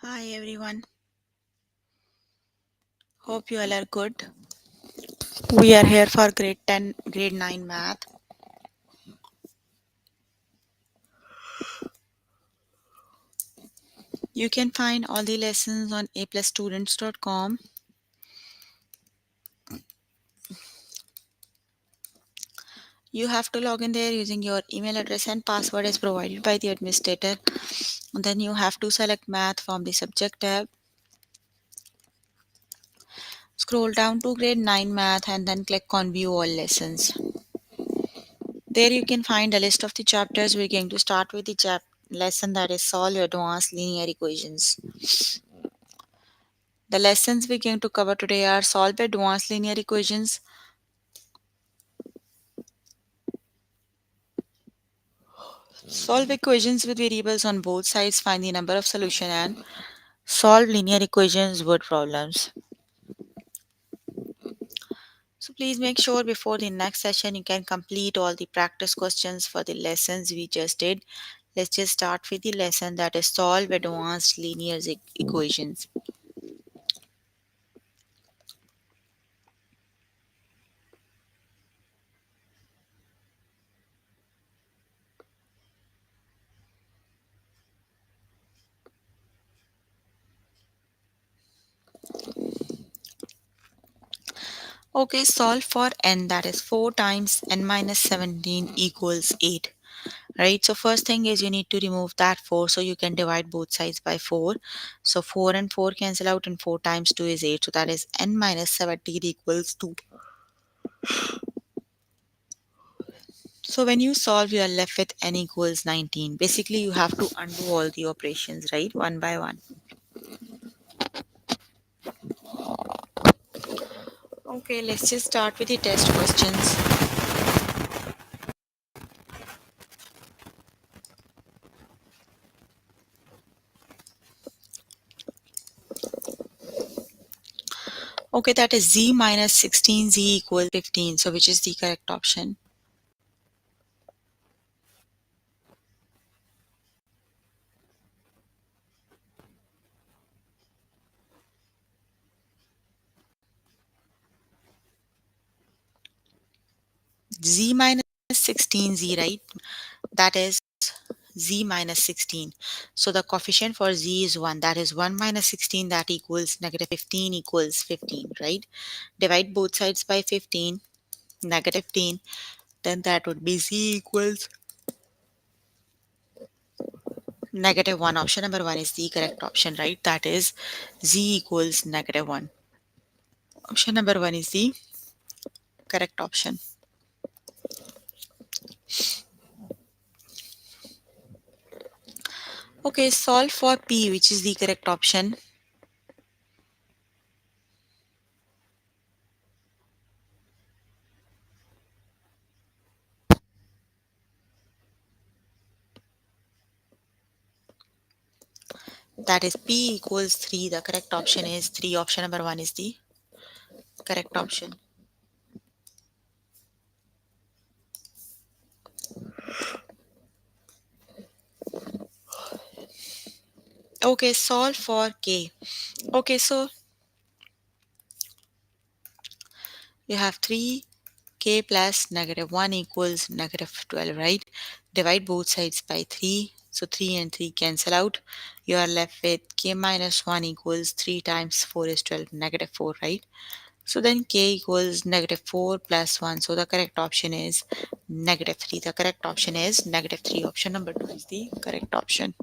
Hi everyone. Hope you all are good. We are here for grade 10, grade 9 math. You can find all the lessons on aplusstudents.com. You have to log in there using your email address and password as provided by the administrator. Then you have to select math from the subject tab. Scroll down to grade 9 math and then click on view all lessons. There you can find a list of the chapters. We're going to start with the lesson that is solve advanced linear equations. The lessons we're going to cover today are solve advanced linear equations, solve equations with variables on both sides, find the number of solution, and solve linear equations word problems. So please make sure before the next session you can complete all the practice questions for the lessons we just did. Let's just start with the lesson that is solve advanced linear equations. Okay, solve for n, that is 4 times n minus 17 equals 8. Right, so first thing is you need to remove that 4, so you can divide both sides by 4. So 4 and 4 cancel out, and 4 times 2 is 8, so that is n minus 17 equals 2. So when you solve, you are left with n equals 19. Basically you have to undo all the operations, right, one by one. Okay, let's just start with the test questions. Okay, that is z minus 16, z equals 15, so which is the correct option? Z minus 16, z, right? That is z minus 16. So the coefficient for z is 1. That is 1 minus 16, that equals negative 15 equals 15, right? Divide both sides by 15, negative 15. Then that would be z equals negative 1. Option number 1 is the correct option, right? That is z equals negative 1. Option number 1 is the correct option. Okay, solve for p, which is the correct option. That is p equals 3. The correct option is 3. Option number 1 is the correct option. Okay, solve for k. Okay, so you have 3k plus negative 1 equals negative 12, right? Divide both sides by 3. So 3 and 3 cancel out. You are left with k minus 1 equals 3 times 4 is 12, negative 4, right? So then k equals negative 4 plus 1. So the correct option is negative 3. The correct option is negative 3. Option number 2 is the correct option.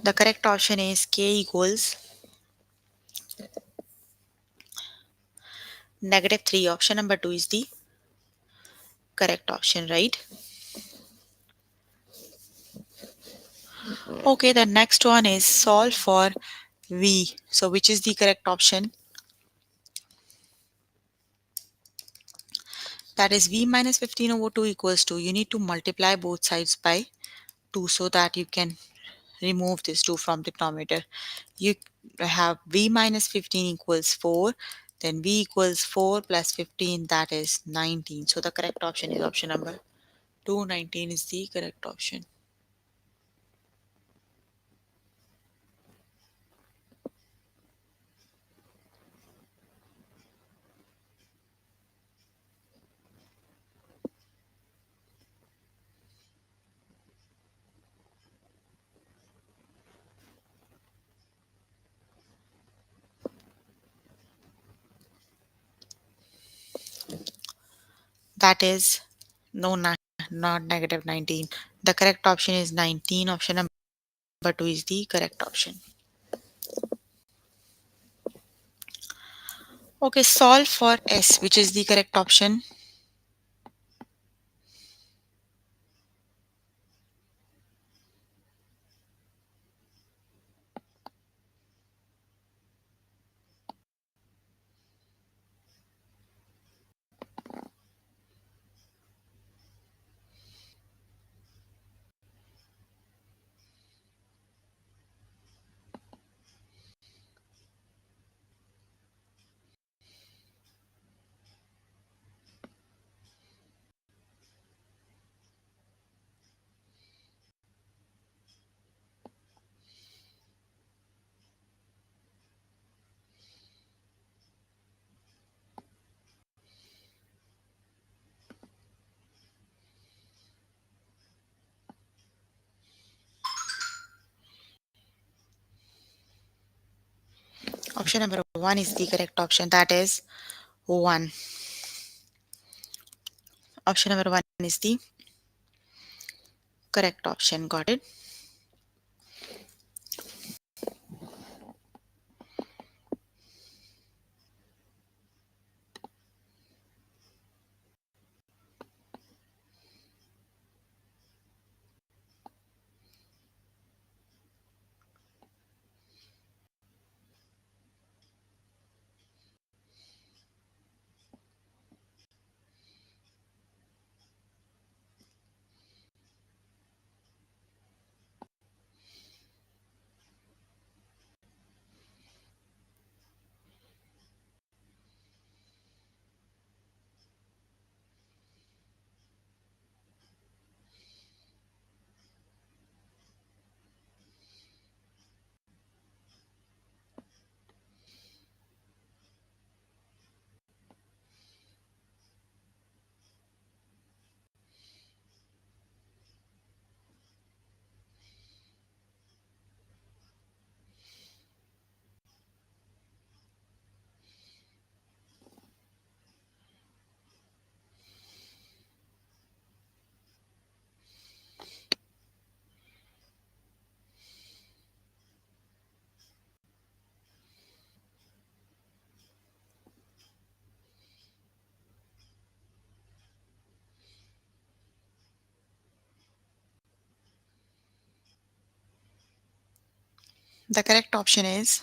The correct option is k equals negative 3. Option number 2 is the correct option, right? Okay, the next one is solve for v. So which is the correct option? That is v minus 15 over 2 equals to, you need to multiply both sides by 2 so that you can remove this 2 from the denominator. You have v minus 15 equals 4, then v equals 4 plus 15, that is 19. So the correct option is option number 2. 19 is the correct option. That is no, not negative 19. The correct option is 19. Option number 2 is the correct option. Okay, solve for s, which is the correct option. Option number 1 is the correct option. That is 1. Option number 1 is the correct option. Got it? The correct option is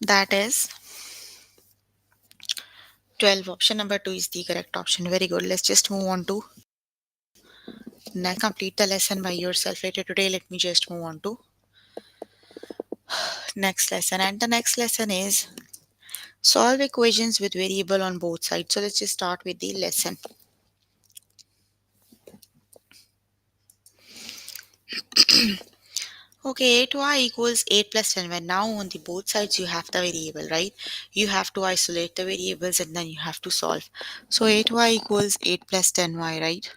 that is 12. Option number 2 is the correct option. Very good. Let's just move on to next. Complete the lesson by yourself later today. Let me just move on to next lesson. And the next lesson is solve equations with variable on both sides. So let's just start with the lesson. Okay, 8y equals 8 plus 10. When now on the both sides you have the variable, right? You have to isolate the variables and then you have to solve. So 8y equals 8 plus 10y, right?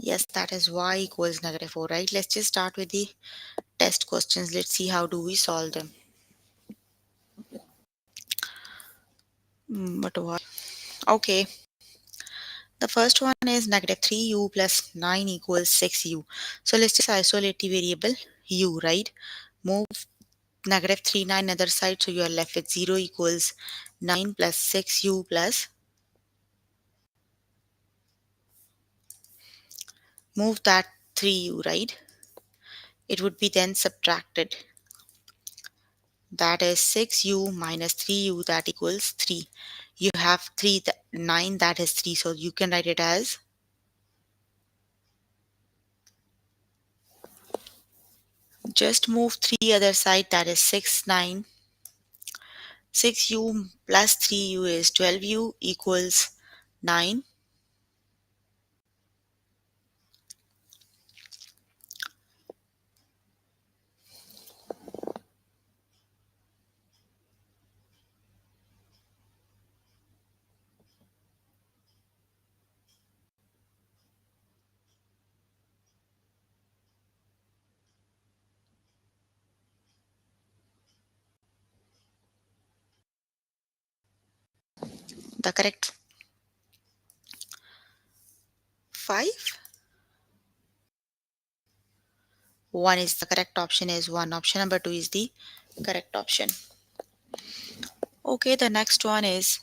Yes, that is y equals negative 4, right? Let's just start with the test questions. Let's see how do we solve them. But what? Okay, the first one is negative 3u plus 9 equals 6u. So let's just isolate the variable u, right? Move negative 3 9 other side, so you are left with 0 equals 9 plus 6u plus, move that 3u, right? It would be then subtracted. That is 6u minus 3u, that equals 3. You have 3, 9, that is 3, so you can write it as, just move 3 other side, that is 6 9. 6u plus 3u is 12u equals 9. The correct 5. 1 is the correct option, is 1. Option number 2 is the correct option. Okay, the next one is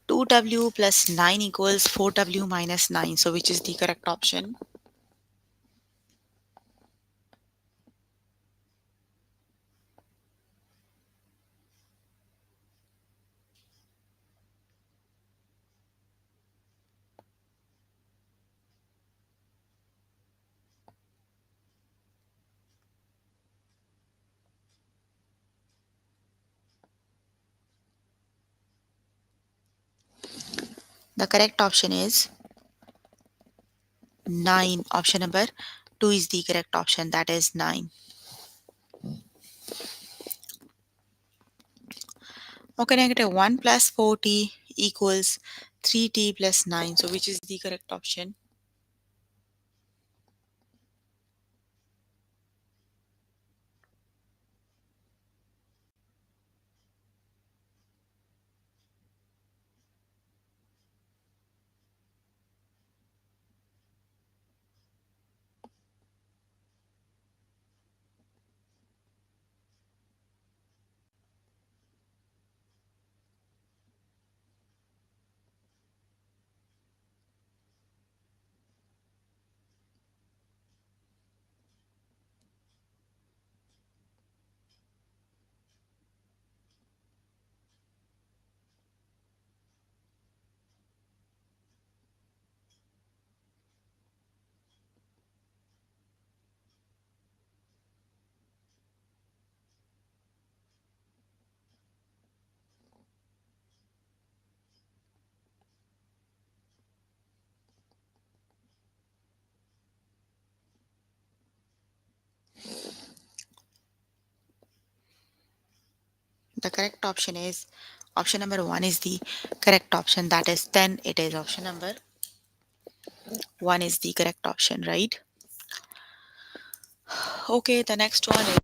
2w plus 9 equals 4w minus 9. So which is the correct option? The correct option is 9. Option number 2 is the correct option, that is 9. Okay, negative 1 plus 4t equals 3t plus 9. So which is the correct option? The correct option is option number 1 is the correct option. That is 10. It is option number 1 is the correct option, right? Okay, the next one is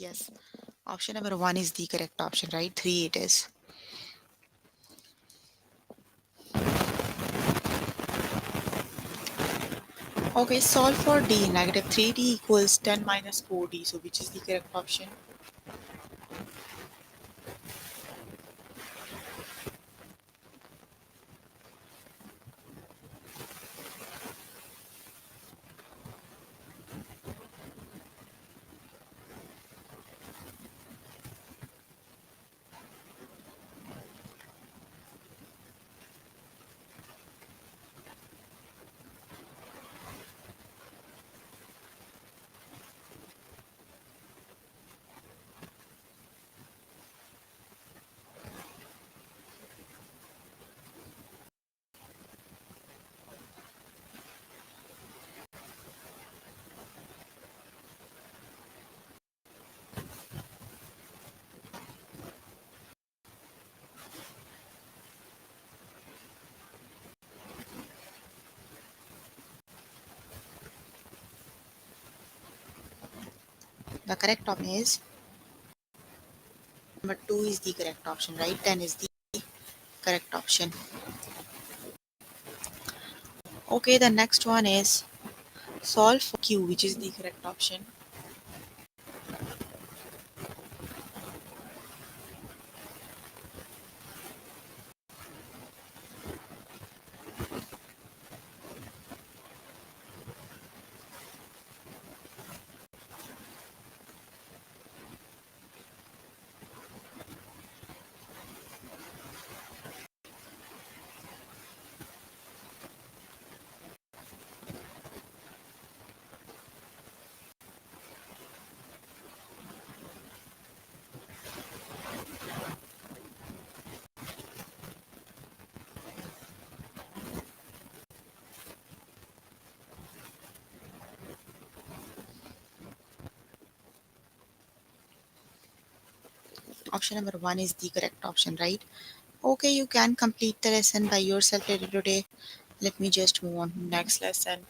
Yes. Option number one is the correct option, right? 3 it is. Okay, solve for d. Negative 3d equals 10 minus 4d. So which is the correct option? The correct option is number 2 is the correct option, right? 10 is the correct option. Okay, the next one is solve for q, which is the correct option. Option number 1 is the correct option, right? Okay, you can complete the lesson by yourself later today. Let me just move on to the next lesson.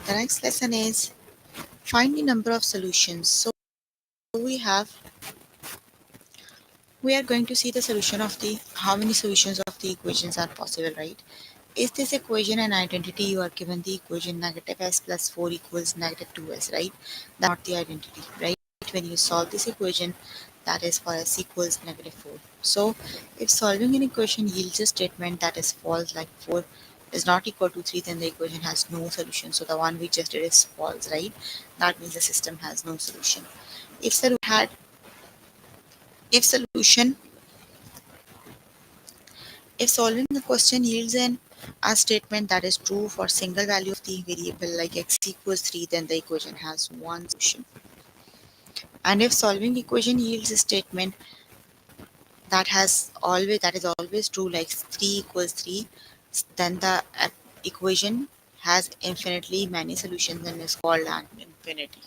The next lesson is find the number of solutions. So we have we are going to see the solution of the how many solutions of the equations are possible, right? Is this equation an identity? You are given the equation negative s plus 4 equals negative 2s, right? That's not the identity, right? When you solve this equation, that is for s equals negative 4. So if solving an equation yields a statement that is false, like 4 is not equal to 3, then the equation has no solution. So the one we just did is false, right? That means the system has no solution. If solution had if solution If solving a question yields a statement that is true for single value of the variable like x equals 3, then the equation has one solution. And if solving equation yields a statement that is always true like 3 equals 3, then the equation has infinitely many solutions and is called an infinity.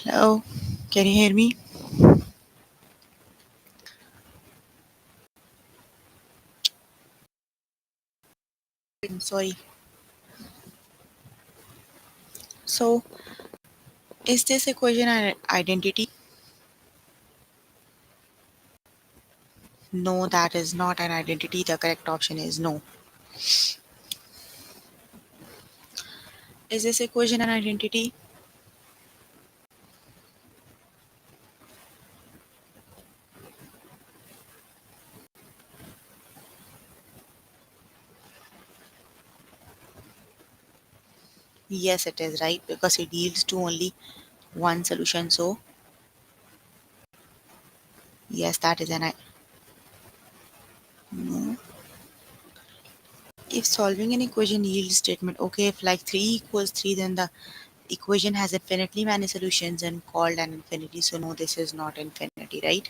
Hello, can you hear me? I'm sorry. So, is this equation an identity? No, that is not an identity. The correct option is no. Is this equation an identity? Yes, it is right because it yields to only one solution. So, yes, that is an no. If solving an equation yields statement, okay, if like 3 equals 3, then the equation has infinitely many solutions and called an infinity. So, no, this is not infinity, right?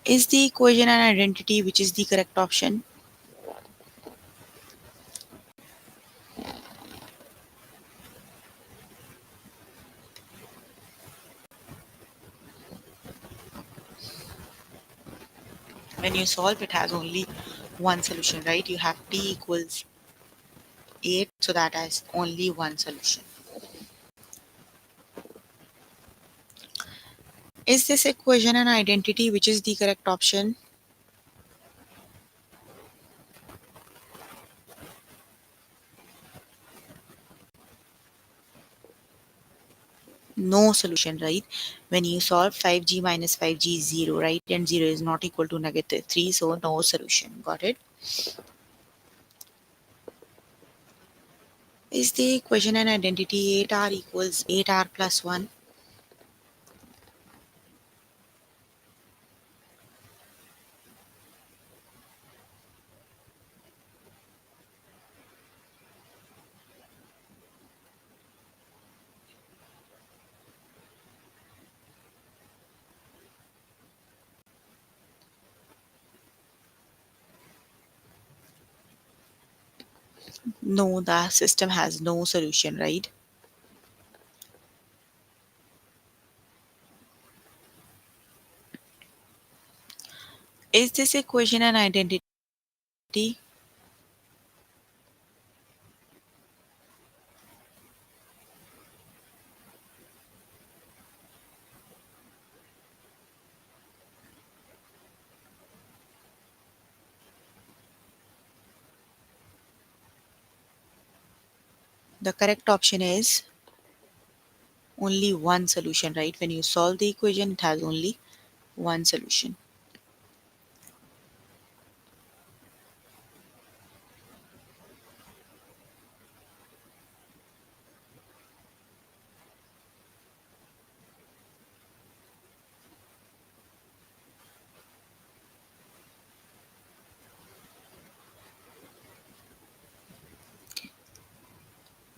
Is the equation an identity, which is the correct option? When you solve, it has only one solution, right? You have t equals 8, so that has only one solution. Is this equation an identity, which is the correct option? No solution, right? When you solve 5g minus 5g is 0, right? And 0 is not equal to negative 3, so no solution. Got it? Is the equation an identity 8r equals 8r plus 1? No, the system has no solution, right? Is this equation an identity? The correct option is only one solution, right? When you solve the equation, it has only one solution.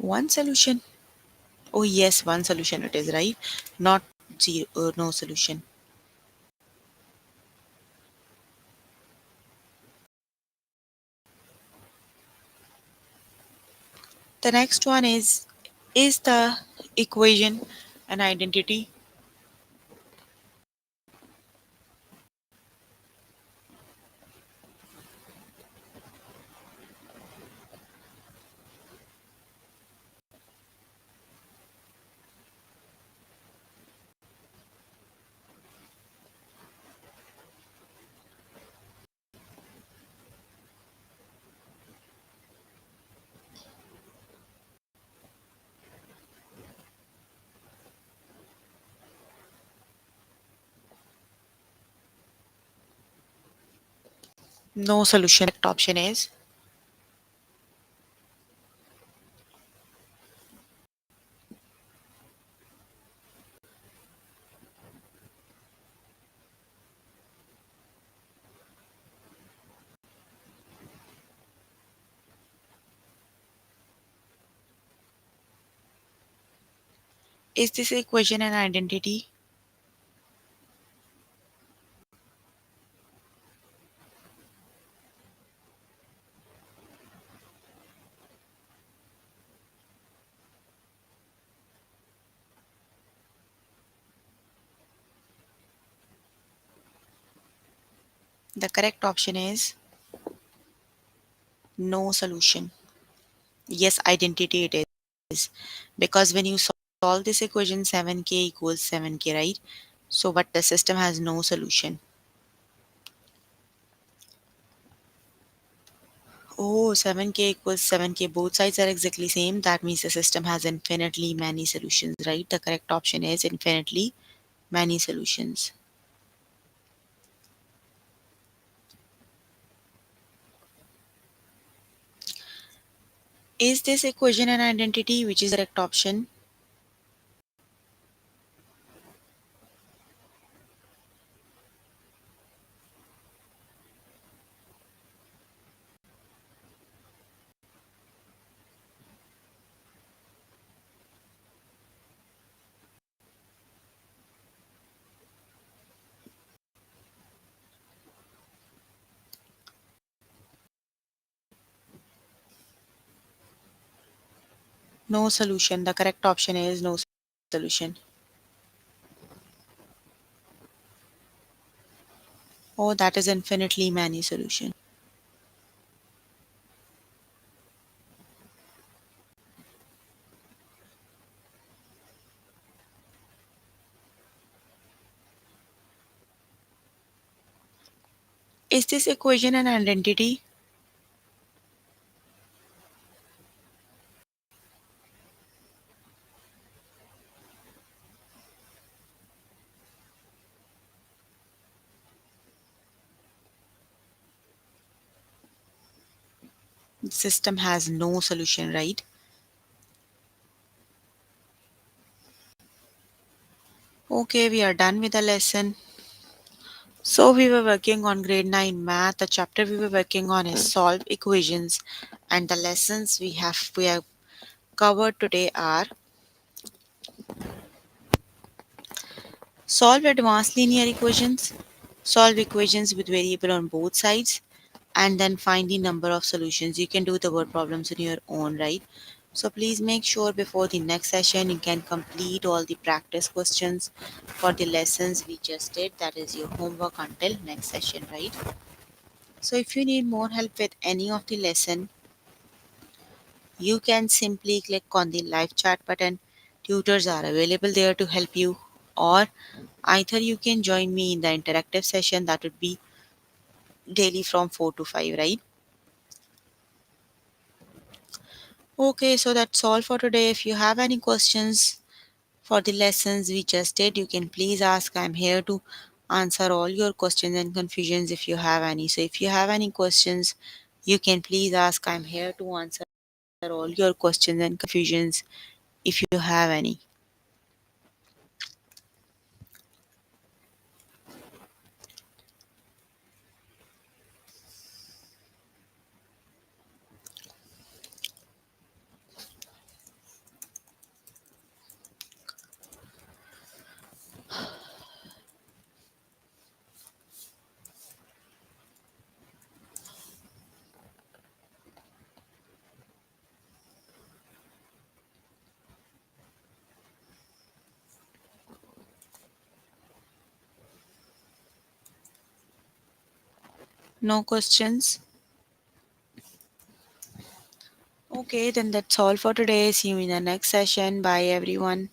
One solution. Oh, yes, one solution it is, right? Not zero, no solution. The next one is the equation an identity? No solution. Correct option is this equation an identity? The correct option is no solution. Yes, identity it is. Because when you solve this equation, 7k equals 7k, right? So, but the system has no solution. Oh, 7k equals 7k. Both sides are exactly same. That means the system has infinitely many solutions, right? The correct option is infinitely many solutions. Is this equation an identity, which is the correct option? No solution. The correct option is no solution. Oh, that is infinitely many solution. Is this equation an identity? The system has no solution, right? Okay, we are done with the lesson. So we were working on grade 9 math. The chapter we were working on is solve equations, and the lessons we have covered today are solve advanced linear equations, solve equations with variable on both sides, and then find the number of solutions. You can do the word problems on your own, right? So please make sure before the next session you can complete all the practice questions for the lessons we just did. That is your homework until next session, right? So if you need more help with any of the lesson, you can simply click on the live chat button. Tutors are available there to help you, or either you can join me in the interactive session that would be daily from 4 to 5, right? Okay, so that's all for today. If you have any questions for the lessons we just did, you can please ask. I'm here to answer all your questions and confusions if you have any. So if you have any questions, you can please ask. I'm here to answer all your questions and confusions if you have any. No questions? Okay, then that's all for today. See you in the next session. Bye, everyone.